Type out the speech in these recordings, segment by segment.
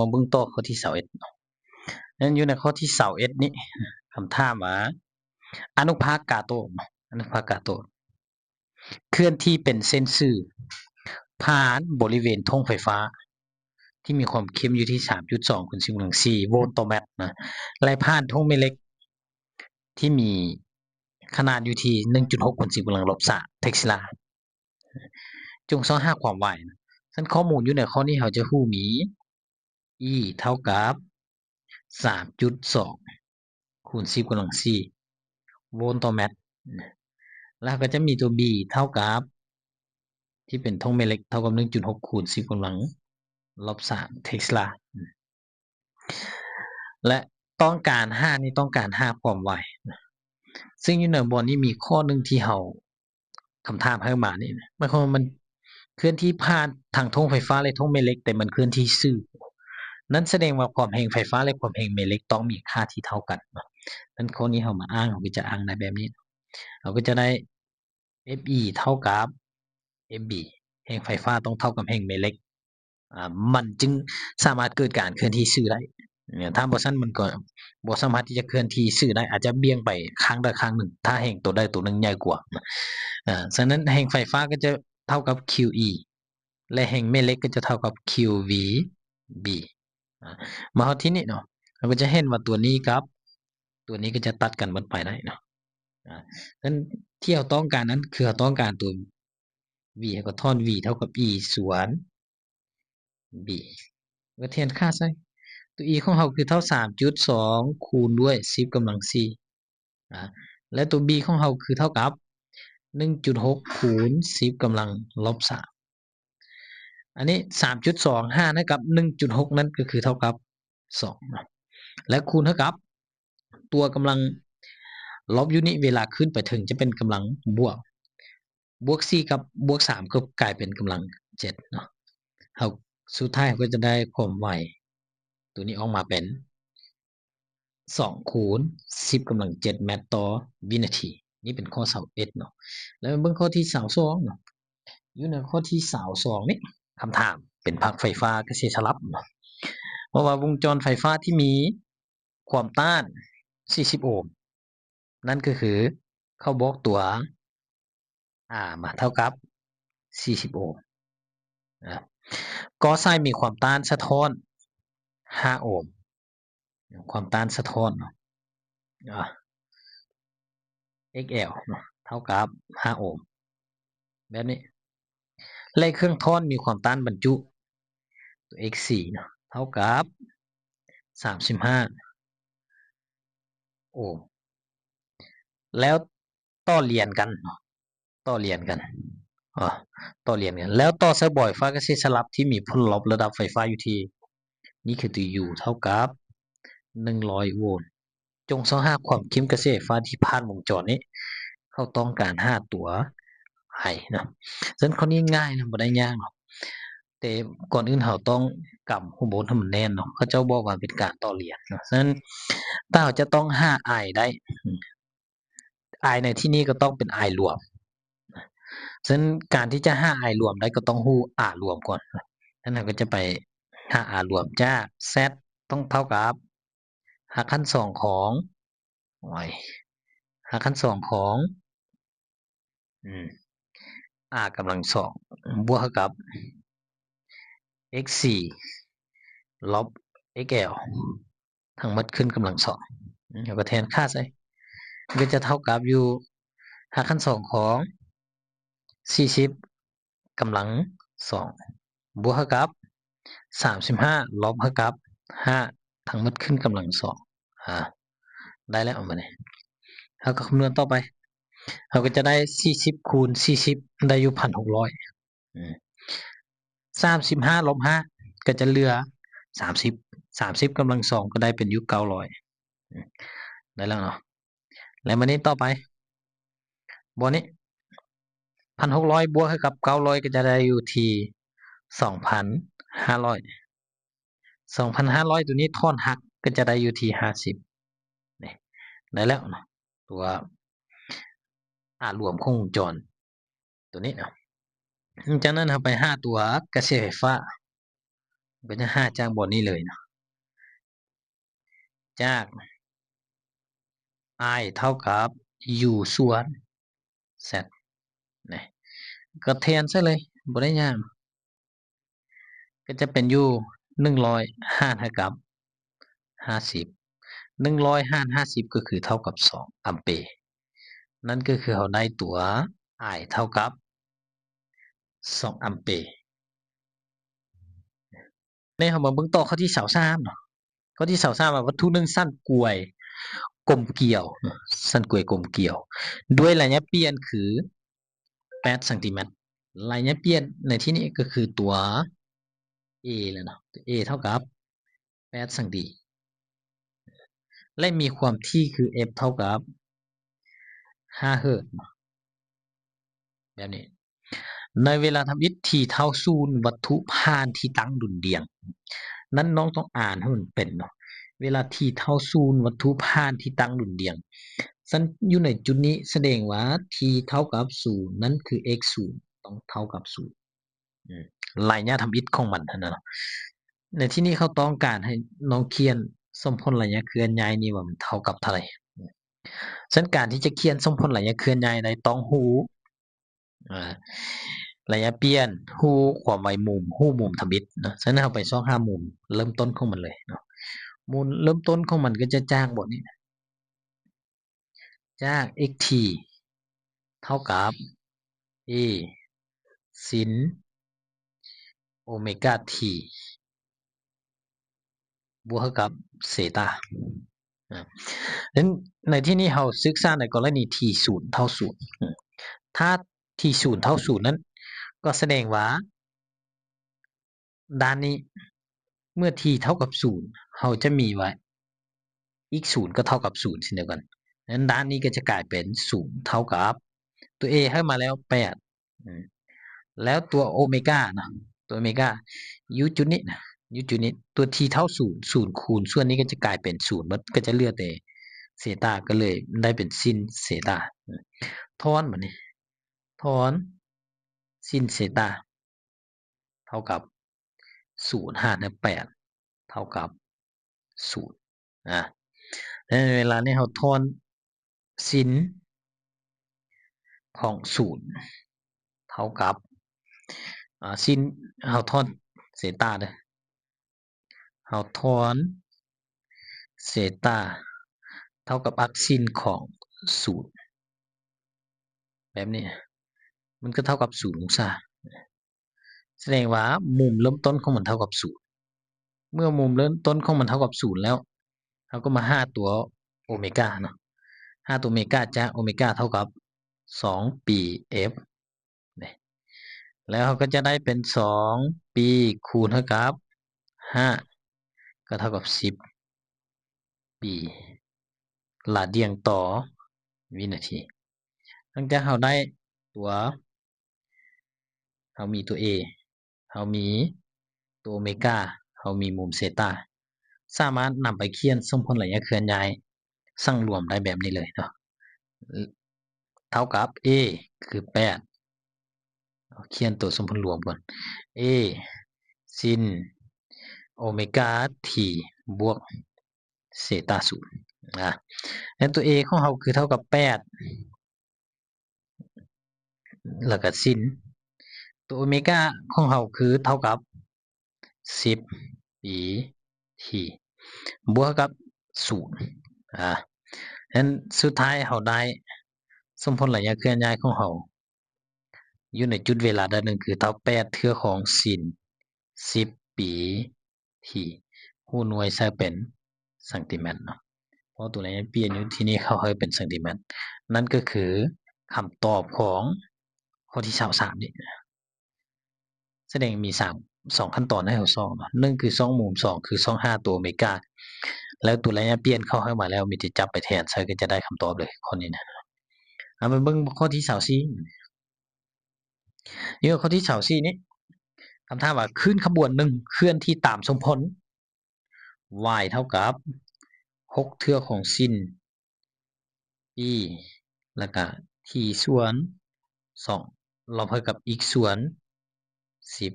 มาเบิ่งต่อข้อที่21นั้นอยู่ในข้อที่21นี้คำถามว่าอนุภาคกาโตเคลื่อนที่เป็นเส้นสื่อผ่านบริเวณธงไฟฟ้าที่มีความเข้มอยู่ที่ 3.2 คูณ 10⁴โวลต์ต่อแมตต์นะและผ่านธงแม่เหล็กที่มีขนาดอยู่ที่ 1.6 คูณ 10⁻³เทสลาจงหาความไวซึ่งข้อมูลอยู่ในข้อนี้เราจะรู้มี E เท่ากับ 3.2 คูณ 10⁻⁴โวลต์ต่อแมตต์แล้วก็จะมีตัว B เท่ากับที่เป็นธงแม่เหล็กเท่ากับ 1.6 คูณ 10⁻³เทสลาและต้องการ5นี่ต้องการ5ความไวซึ่งอยู่ในบนนี้มีข้อหนึ่งที่เราคำถามให้มานี่หมายความว่ามันเคลื่อนที่ผ่านทางธงไฟฟ้าและธงแม่เหล็กแต่มันเคลื่อนที่สื่อนั้นแสดงว่าความแรงไฟฟ้าและความแรงแม่เหล็กต้องมีค่าที่เท่ากันนั้นข้อนี้เรามาอ้างเราก็จะอ้างได้แบบนี้เราก็จะได้ Fe เท่ากับ Mb แรงไฟฟ้าต้องเท่ากับแรงแม่เหล็กมันจึงสามารถเกิดการเคลื่อนที่สื่อได้ถ้าบ่ซั่นมันก็บ่สามารถที่จะเคลื่อนที่สื่อได้อาจจะเบี่ยงไปข้างใดข้างหนึ่งถ้าแรงตัวใดตัวหนึ่งใหญ่กว่าฉะนั้นแรงไฟฟ้าก็จะเท่ากับ QE และแรงแม่เหล็กก็จะเท่ากับ QVB มาฮอดที่นี่เนาะเราก็จะเห็นว่าตัวนี้กับตัวนี้ก็จะตัดกันหมดไปได้เนาะนั้นที่เราต้องการนั้นคือเราต้องการตัว V ก็ท่อน V เท่ากับ E ส่วน B ก็แทนค่าใส่ตัว E ของเราคือเท่า 3.2 คูณด้วย 10⁻⁴และตัว B ของเราคือเท่ากับ 1.6 คูณ 10⁻⁻³อันนี้ 3.25 นะกับ 1.6 นั้นก็คือเท่ากับ2และคูณเท่ากับตัวกำลังลบอยู่นี่เวลาขึ้นไปถึงจะเป็นกำลังบวก4กับบวก3ก็กลายเป็นกำลัง7เนาะเราสุดท้ายก็จะได้ความไวตัวนี้ออกมาเป็น2คูณ 10⁻⁷ เมตรต่อวินาทีนี่เป็นข้อ21เนาะแล้วเบิ่งข้อที่22เนาะอยู่ในข้อที่22นี่คำถามเป็นปลั๊กไฟฟ้าเกษตรสลับเนาะเพราะว่าวงจรไฟฟ้าที่มีความต้าน40โอห์มนั่นก็คือเขาบอกตัวมาเท่ากับ40โอห์มกอไซมีความต้านสะท้อน5โอห์มความต้านสะท้อนเนาะXL เนาะเท่ากับ5โอห์มแบบนี้เลขเครื่องทอนมีความต้านบรรจุตัว X4 เนาะเท่ากับ35โอห์มแล้วต่อเรียนกันต่อเรียนกันแล้วต่อสายบ่อยฟ้ากระแสสลับที่มีผลลบระดับไฟฟ้าอยู่ที่นี่คือตัว U เท่ากับ100โวลต์จงหาความเข้มกระแสไฟฟ้าที่ผ่านวงจรนี้เขาต้องการ5ตัวไอนะฉะนั้นข้อนี้ง่ายนะบ่ได้ยากเนาะแต่ก่อนอื่นเราต้องกำข้างบนให้มันแน่นเนาะเขาเจ้าบอกว่าเป็นการต่อเรียนเนาะฉะนั้นถ้าเราจะต้องหาไอได้ไอในที่นี้ก็ต้องเป็นไอรวมฉะนั้นการที่จะหา I รวมได้ก็ต้องรู้ R รวมก่อนฉะนั้นเราก็จะไปหา R รวมจาก Z ต้องเท่ากับหาขั้น2ของหาขั้น2ของR กำลัง2บวกกับ x4 ลบ xl ทั้งหมดขึ้นกำลัง2เราก็แทนค่าใส่ก็จะเท่ากับอยู่หาขั้น2ของ40กำลัง2บวกกับ35ลบกับ5ทั้งหมดขึ้นกำลัง2ได้แล้วออกมาเนี่ยเราก็คำนวณต่อไปเราก็จะได้40คูณ40ได้อยู่ 1,600 35ลบ5ก็จะเหลือ30กำลัง2ก็ได้เป็นอยู่900ได้แล้วเนาะแล้วมานี้ต่อไปบนนี้1,600บวกกับ900ก็จะได้อยู่ที่2,500ตัวนี้ทอนหักก็จะได้อยู่ที่50นี่ได้แล้วเนาะตัวรวมของวงจรตัวนี้เนาะจากนั้นเราไปหาตัวกระแสไฟฟ้า ก็จะ5จากบทนี้เลยเนาะจาก i เท่ากับ u ส่วน z นะก็แทนซะเลยบ่ได้ยากก็จะเป็น u 100หารเท่ากับ50 100หาร50ก็คือเท่ากับ2อัมเปร์นั่นก็คือเราได้ตัว I เท่ากับ2อัมเปร์ในเรามาเบิ่งต่อข้อที่23เนาะข้อที่23ว่าวัตถุหนึ่งสั้นกลวยกลมเกลียวสั้นกลวยกลมเกลียวด้วยระยะเปลี่ยนคือ8ซมระยะเปลี่ยนในที่นี้ก็คือตัว A แล้วเนาะ A เท่ากับ8ซมและมีความถี่คือ F เท่ากับ5เฮิรตซ์แบบนี้ในเวลาทำอิฐที่เท่าศูนย์วัตถุผ่านที่ตั้งดุลเดียงนั้นน้องต้องอ่านให้มันเป็นเนาะเวลาที่เท่าศูนย์วัตถุผ่านที่ตั้งดุลเดียงซึ่งอยู่ในจุดนี้แสดงว่า t เท่ากับ0นั่นคือ x 0ต้องเท่ากับ0ระยะทำอิฐของมันเท่านั้นในที่นี้เขาต้องการให้น้องเขียนสมพลระยะเคลื่อนย้ายนี่ว่ามันเท่ากับเท่าไหร่ซึ่งการที่จะเขียนสมพลระยะเคลื่อนย้ายได้ต้องรู้ระยะเปลี่ยนฮู้ความไวมุมฮู้มุมทำอิฐเนาะฉะนั้นเราไป2 5มุมเริ่มต้นของมันเลยเนาะมุมเริ่มต้นของมันก็จะจากบทนี้จาก xt เท่ากับ a sin โอเมก้า t บวกกับเซตานั้นในที่นี้เราศึกษาในกรณี t 0เท่า0ถ้า t 0เท่า0นั้นก็แสดงว่าด้านนี้เมื่อ t เท่ากับ0เราจะมีไว้อีก0ก็เท่ากับ0เช่นเดียวกันนั้นด้านนี้ก็จะกลายเป็น0เท่ากับตัว a ให้มาแล้ว8แล้วตัวโอเมก้านะตัวโอเมก้าอยู่จุดนี้นะอยู่จุดนี้ตัว t เท่า0คูณส่วนนี้ก็จะกลายเป็น0มันก็จะเหลือแต่เซตาก็เลยได้เป็นซินเซตาทอนบัดนี้ทอนซินเซตาเท่ากับ0หารด้วย8เท่ากับ0ในเวลานี้เราทอนซินของ0เท่ากับซินเราทอนเซตาเด้อเราทอนเซตาเท่ากับอักซินของ0แบบนี้มันก็เท่ากับ0องศาแสดงว่ามุมเริ่มต้นของมันเท่ากับ0เมื่อมุมเริ่มต้นของมันเท่ากับ0แล้วเราก็มา5ตัวโอเมก้าเนาะ5ตัวโอเมก้าจากโอเมก้าเท่ากับ2 pi f แล้วเราก็จะได้เป็น2 pi คูณเท่ากับ5ก็เท่ากับ10 pi ลาเดียงต่อวินาทีหลังจากเราได้ตัวเรามีตัว A เรามีตัวโอเมก้าเรามีมุมเซตาสามารถนำไปเขียนสมพลระยะเคลื่อนย้ายสั่งรวมได้แบบนี้เลยเนาะเท่ากับ A คือ8เขียนตัวสมพลรวมก่อน A ซินโอเมก้า t บวกเซตา0แล้วตัว A ของเราคือเท่ากับ8แล้วก็ซินตัวโอเมก้าของเราคือเท่ากับ10 e t บวกกับ0นั้นสุดท้ายเราได้สมพลระยะเคลื่อนย้ายของเราอยู่ในจุดเวลาด้านหนึ่งคือเท่า8เทื่อของซิน10 ปีที่หูหน่วยใช้เป็นซนติเมตรเนาะเพราะตัวระยะเปลี่ยนอยู่ที่นี่เขาให้เป็นซนติเมตรนั่นก็คือคำตอบของข้อที่23นี่แสดงมี2ขั้นตอนให้เราซ่อมเนาะ1คือซ่องมุม2คือซ่อง5ตัวโอเมก้าแล้วตัวระยะเปลี่ยนเข้าให้มาแล้วมีแต่จับไปแทนใช้ก็จะได้คำตอบเลยข้อนี้นะเอาไปเบิ่งข้อที่24นี่ข้อที่24นี้คำถามว่าขึ้นขบวนหนึ่งเคลื่อนที่ตามสมพล y เท่ากับ6เทื่อของซิน e แล้วก็ t ส่วน2ลบให้กับอีกส่วน10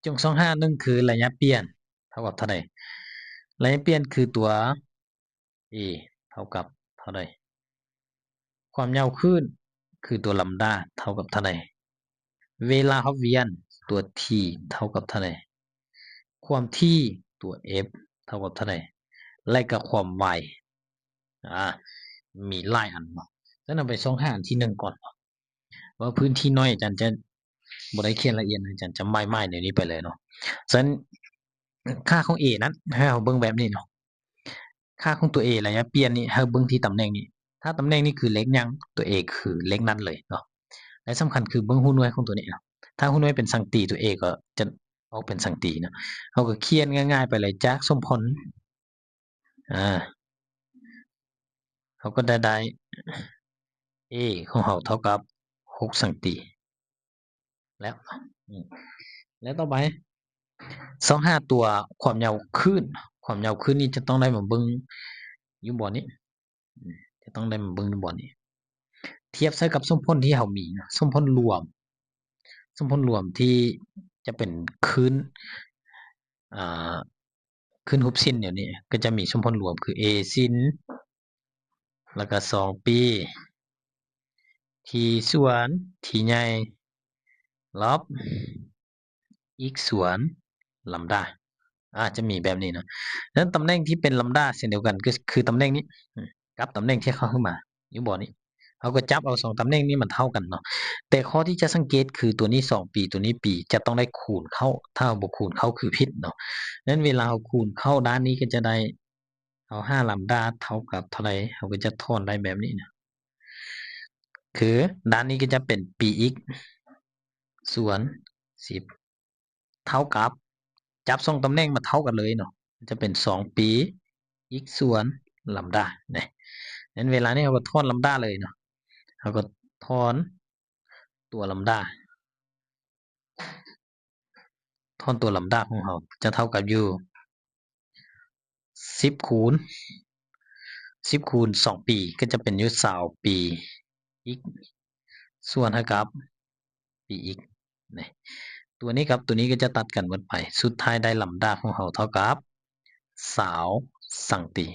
จง251คือระยะเปลี่ยนเท่ากับเท่าใดระยะเปลี่ยนคือตัว a เท่ากับเท่าใดความยาวคลื่นคือตัวลัมดาเท่ากับเท่าใดเวลาเขาเวียนตัว t เท่ากับเท่าใดความที่ตัว f เท่ากับเท่าใดและกับความไวมีหลายอันเนาะแล้วนำไป2 อันที่1ก่อนว่าพื้นที่น้อยอาจารย์จะบ่ได้เขียนละเอียดอาจารย์จะไม่เดี๋ยวนี้ไปเลยเนาะฉะนั้นค่าของ a นั้นให้เราเบิ่งแบบนี้เนาะค่าของตัว a ระยะเปลี่ยนนี่ให้เบิ่งที่ตำแหน่งนี้ถ้าตำแหน่งนี้คือเลขยังตัว a คือเลขนั้นเลยเนาะและสำคัญคือเบิ่งหูหน่วยของตัวนี้เนาะถ้าหูหน่วยเป็นสังตีตัว a ก็จะออกเป็นสังตีเนาะเราก็เขียนง่ายๆไปเลยจากสมผลเขาก็ได้ a ของเราเท่ากับ6สังตีแล้วแล้วต่อไป25ตัวความยาวคลื่นความยาวคลื่นนี่จะต้องได้มาเบิ่งอยู่บ่นี้จะต้องได้มาเบิ่งอยู่บ่นี้เทียบใส่กับสมพลที่เรามีนะสมพลรวมที่จะเป็นคลื่นคลื่นรูปสิ้นเดี๋ยวนี้ก็จะมีสมพลรวมคือ a สิ้นแล้วก็2ปี t ส่วน t ใหญ่ลบ x ส่วนลัมดาจะมีแบบนี้นะดังนั้นตำแหน่งที่เป็นลัมดาเช่นเดียวกันก็คือตำแหน่งนี้กับตำแหน่งที่เข้าขึ้นมาอยู่บ่อนี้เขาก็จับเอา2ตำแหน่งนี้มันเท่ากันเนาะแต่ข้อที่จะสังเกตคือตัวนี้2ปีตัวนี้ปีจะต้องได้คูณเข้าถ้าบ่คูณเข้าคือผิดเนาะนั้นเวลาเราคูณเข้าด้านนี้ก็จะได้เอา5ลัมดาเท่ากับเท่าไหร่เขาก็จะทอนได้แบบนี้นะคือด้านนี้ก็จะเป็น px ส่วน10เท่ากับจับ2ตำแหน่งมาเท่ากันเลยเนาะจะเป็น2ปี x ส่วนลัมดาเนี่ยนั้นเวลานี้เราก็ทอนลัมดาเลยเนาะเราก็ทอนตัวลัมดาของเราจะเท่ากับอยู่10คูณ2ปีก็จะเป็นอยู่20ปี x ส่วนเท่ากับ px นี่ตัวนี้กับตัวนี้ก็จะตัดกันหมดไปสุดท้ายได้ลัมดาของเราเท่ากับ20สังตี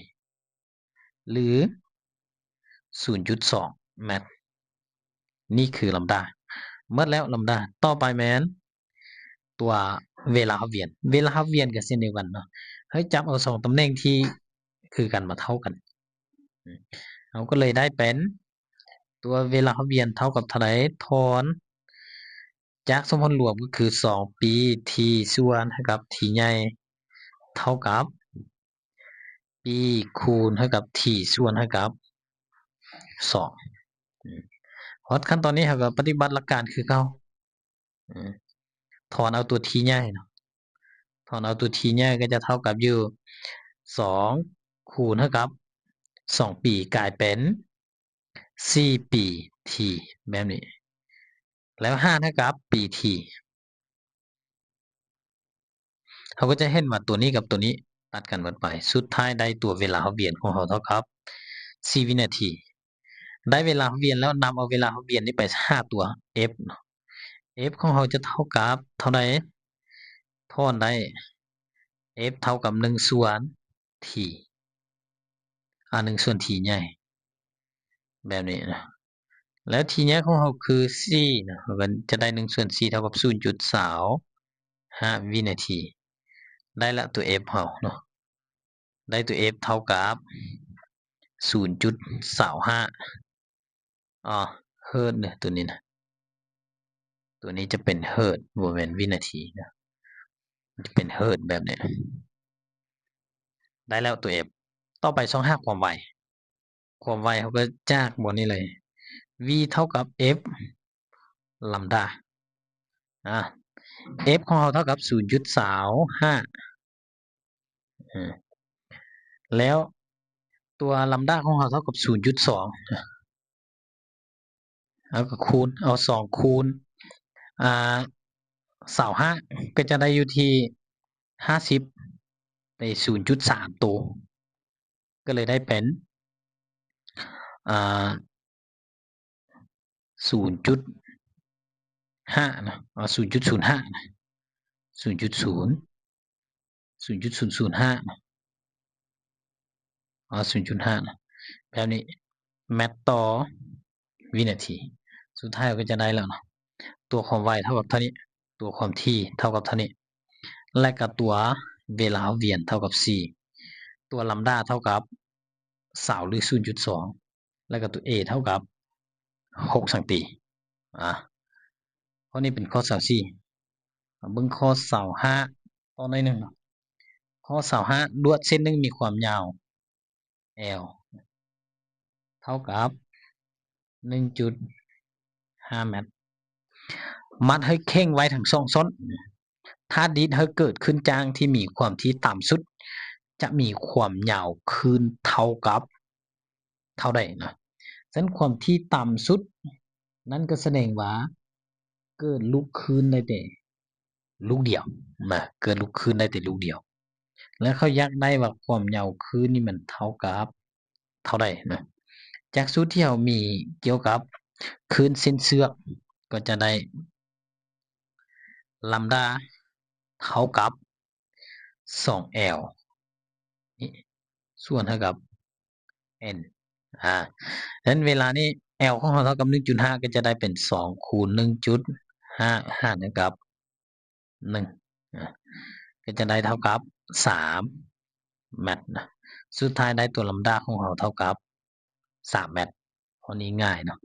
หรือ 0.2 เมตรนี่คือลัมดาเมื่อแล้วลัมดาต่อไปแมนตัวเวลาหับเวียนกับเส้นเดียวกันเนาะให้จับเอา2ตำแหน่งที่คือกันมาเท่ากันเราก็เลยได้เป็นตัวเวลาหับเวียนเท่ากับเท่าไหร่ทอนจากสมผลรวมก็คือ2ปีทีส่วนกับทีใหญ่เท่ากับปีคูณเท่ากับทีส่วนเท่ากับ2เพราะขั้นตอนนี้เราก็ปฏิบัติหลักการคือเก่าถอนเอาตัวทีใหญ่เนาะถอนเอาตัวทีใหญ่ก็จะเท่ากับอยู่2คูณเท่ากับ2ปีกลายเป็น4ปีทีแบบนี้แล้ว5เท่ากับปีทีเขาก็จะเห็นว่าตัวนี้กับตัวนี้ตัดกันหมดไปสุดท้ายได้ตัวเวลาเวียนของเขาเท่ากับ4วินาทีได้เวลาเวียนแล้วนำเอาเวลาเวียนนี้ไป5ตัว f f ของเราจะเท่ากับเท่าไหร่ทอนได้ f เท่ากับ1ส่วน t 1ส่วน t ใหญ่แบบนี้นะแล้ว t ใหญ่ของเราคือ4นะมันจะได้1ส่วน4เท่ากับ 0.25 วินาทีได้ละตัว f เราเนาะได้ตัว f เท่ากับ 0.25 เฮิร์ตเนี่ยตัวนี้นะตัวนี้จะเป็นเฮิร์ตบ่แม่นวินาทีนะจะเป็นเฮิร์ตแบบนี้ได้แล้วตัว f ต่อไป25ความไวเขาก็จากบนนี้เลย v เท่ากับ f ลัมดาf ของเราเท่ากับ 0.25 แล้วตัวลัมดาของเราเท่ากับ 0.2 แล้วก็คูณเอา2คูณ25ก็จะได้อยู่ที่50ใน 0.3 ตัวก็เลยได้เป็น0.5นะ0.05นะ 0.0 0.005 0.5 นะแบบนี้แมตต์ต่อวินาทีสุดท้ายก็จะได้แล้วเนาะตัวความไวเท่ากับเท่านี้ตัวความถี่เท่ากับเท่านี้และก็ตัวเวลาเวียนเท่ากับ4ตัวลัมดาเท่ากับ20หรือ 0.2 แล้วก็ตัว a เท่ากับ6สังตีข้อนี้เป็นข้อ24เบิ่งข้อ25ต่อหน่อยนึงข้อ25ลวดเส้นหนึ่งมีความยาว L เท่ากับ 1.5 เมตรมัดให้เข่งไว้ทั้งสองส้นถ้าดิดให้เกิดขึ้นจ้างที่มีความที่ต่ำสุดจะมีความยาวคืนเท่ากับเท่าใดนะฉะนั้นความที่ต่ำสุดนั่นก็แสดงว่าเกิดลูกคืนได้แต่ลูกเดียวนะเกิดลูกคืนได้แต่ลูกเดียวแล้วเขาอยากได้ว่าความยาวคืนนี่มันเท่ากับเท่าใดนะจากสูตรที่เรามีเกี่ยวกับคืนเส้นเชือกก็จะได้ลัมดาเท่ากับ 2L นี่ส่วนเท่ากับ n ฉะนั้นเวลานี้ L ของเราเท่ากับ 1.5 ก็จะได้เป็น2คูณ 1.5 หารกับ1ก็จะได้เท่ากับ3เมตรนะสุดท้ายได้ตัวลัมดาของเราเท่ากับ3เมตรข้อนี้ง่ายเนาะ